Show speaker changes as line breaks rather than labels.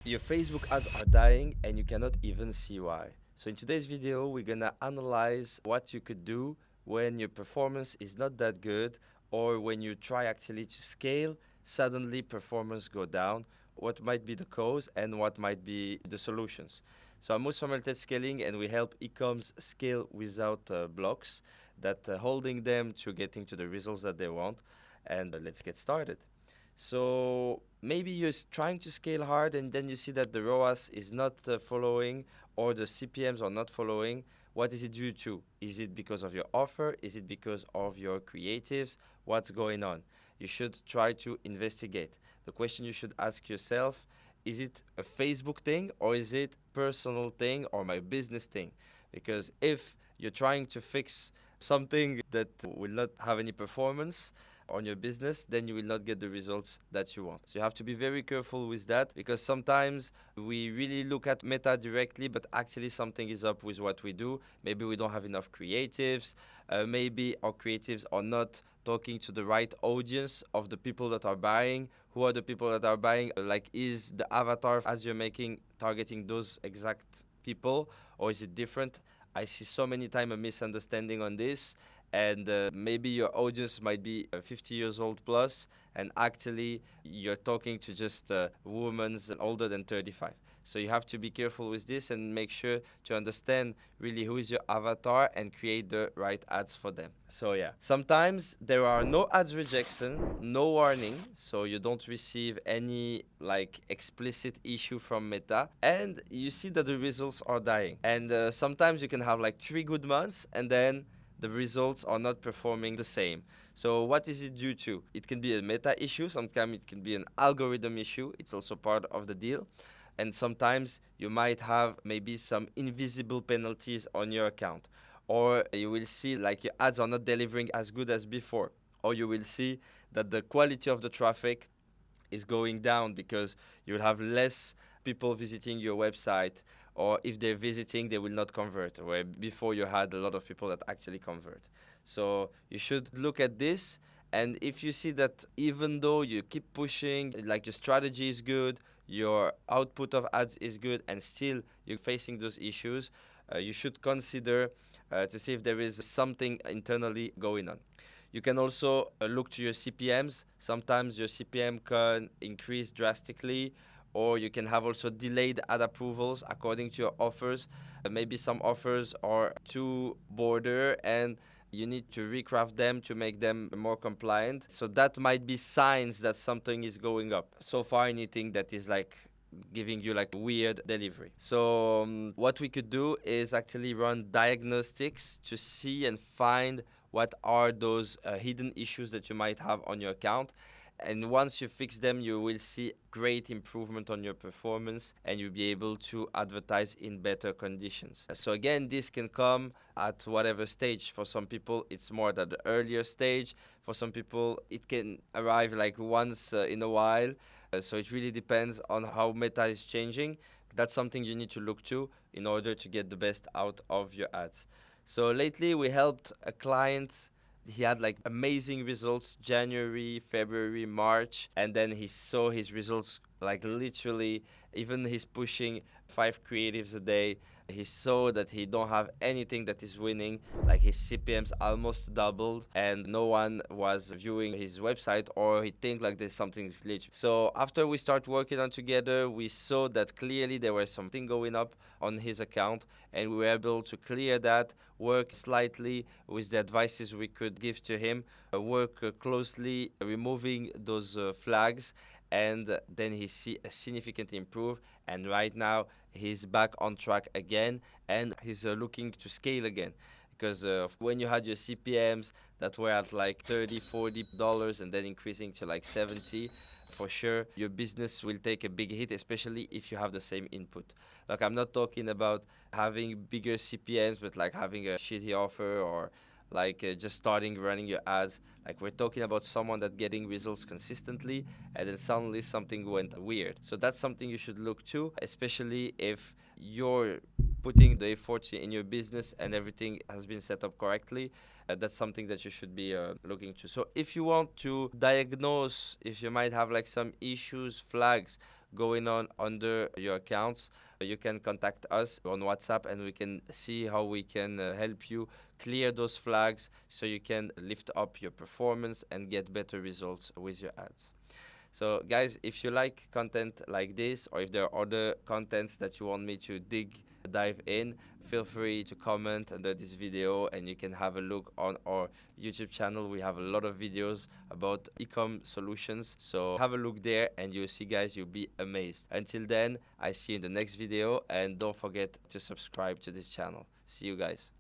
Your Facebook ads are dying and you cannot even see why. So in today's video, we're gonna analyze what you could do when your performance is not that good, or when you try actually to scale, suddenly performance go down, what might be the cause and what might be the solutions. So I'm Musa from Scaling, and we help eComs scale without blocks that holding them to getting to the results that they want. And let's get started. So maybe you're trying to scale hard and then you see that the ROAS is not following, or the CPMs are not following. What is it due to? Is it because of your offer? Is it because of your creatives? What's going on? You should try to investigate. The question you should ask yourself, is it a Facebook thing, or is it personal thing, or my business thing? Because if you're trying to fix something that will not have any performance on your business, then you will not get the results that you want. So you have to be very careful with that, because sometimes we really look at Meta directly, but actually something is up with what we do. Maybe we don't have enough creatives. Maybe our creatives are not talking to the right audience of the people that are buying. Who are the people that are buying? Like, is the avatar as you're making targeting those exact people, or is it different? I see so many times a misunderstanding on this, and maybe your audience might be 50 years old plus, and actually you're talking to just women older than 35. So you have to be careful with this and make sure to understand really who is your avatar and create the right ads for them. So yeah, sometimes there are no ads rejection, no warning, so you don't receive any like explicit issue from Meta, and you see that the results are dying. And sometimes you can have like 3 good months and then the results are not performing the same. So what is it due to? It can be a meta issue, sometimes it can be an algorithm issue. It's also part of the deal. And sometimes you might have maybe some invisible penalties on your account, or you will see like your ads are not delivering as good as before, or you will see that the quality of the traffic is going down because you will have less people visiting your website, or if they're visiting, they will not convert, where before you had a lot of people that actually convert. So you should look at this, and if you see that even though you keep pushing, like your strategy is good, your output of ads is good, and still you're facing those issues, you should consider to see if there is something internally going on. You can also look to your CPMs. Sometimes your CPM can increase drastically, or you can have also delayed ad approvals according to your offers. Maybe some offers are too border and you need to recraft them to make them more compliant. So that might be signs that something is going up. So far, anything that is like giving you like weird delivery. So what we could do is actually run diagnostics to see and find what are those hidden issues that you might have on your account. And once you fix them, you will see great improvement on your performance, and you'll be able to advertise in better conditions. So again, this can come at whatever stage. For some people, it's more at the earlier stage. For some people, it can arrive like once in a while. So it really depends on how Meta is changing. That's something you need to look to in order to get the best out of your ads. So lately, we helped a client. He had like amazing results January, February, March, and then he saw his results like literally, even he's pushing 5 creatives a day. He saw that he don't have anything that is winning, like his CPMs almost doubled, and no one was viewing his website, or he think like there's something glitch. So after we start working on together, we saw that clearly there was something going up on his account, and we were able to clear that, work slightly with the advices we could give to him, work closely removing those flags, and then he see a significant improve, and right now he's back on track again, and he's looking to scale again, because when you had your CPMs that were at like $30-40 and then increasing to like 70, for sure your business will take a big hit, especially if you have the same input. Like, I'm not talking about having bigger CPMs, but like having a shitty offer, or like just starting running your ads. Like, we're talking about someone that getting results consistently, and then suddenly something went weird. So that's something you should look to, especially if you're putting the effort in your business and everything has been set up correctly. That's something that you should be looking to. So if you want to diagnose, if you might have like some issues, flags going on under your accounts, you can contact us on WhatsApp and we can see how we can help you clear those flags so you can lift up your performance and get better results with your ads. So guys, if you like content like this, or if there are other contents that you want me to dive in, feel free to comment under this video and you can have a look on our YouTube channel. We have a lot of videos about eCom solutions. So have a look there and you'll see, guys, you'll be amazed. Until then, I see you in the next video, and don't forget to subscribe to this channel. See you guys.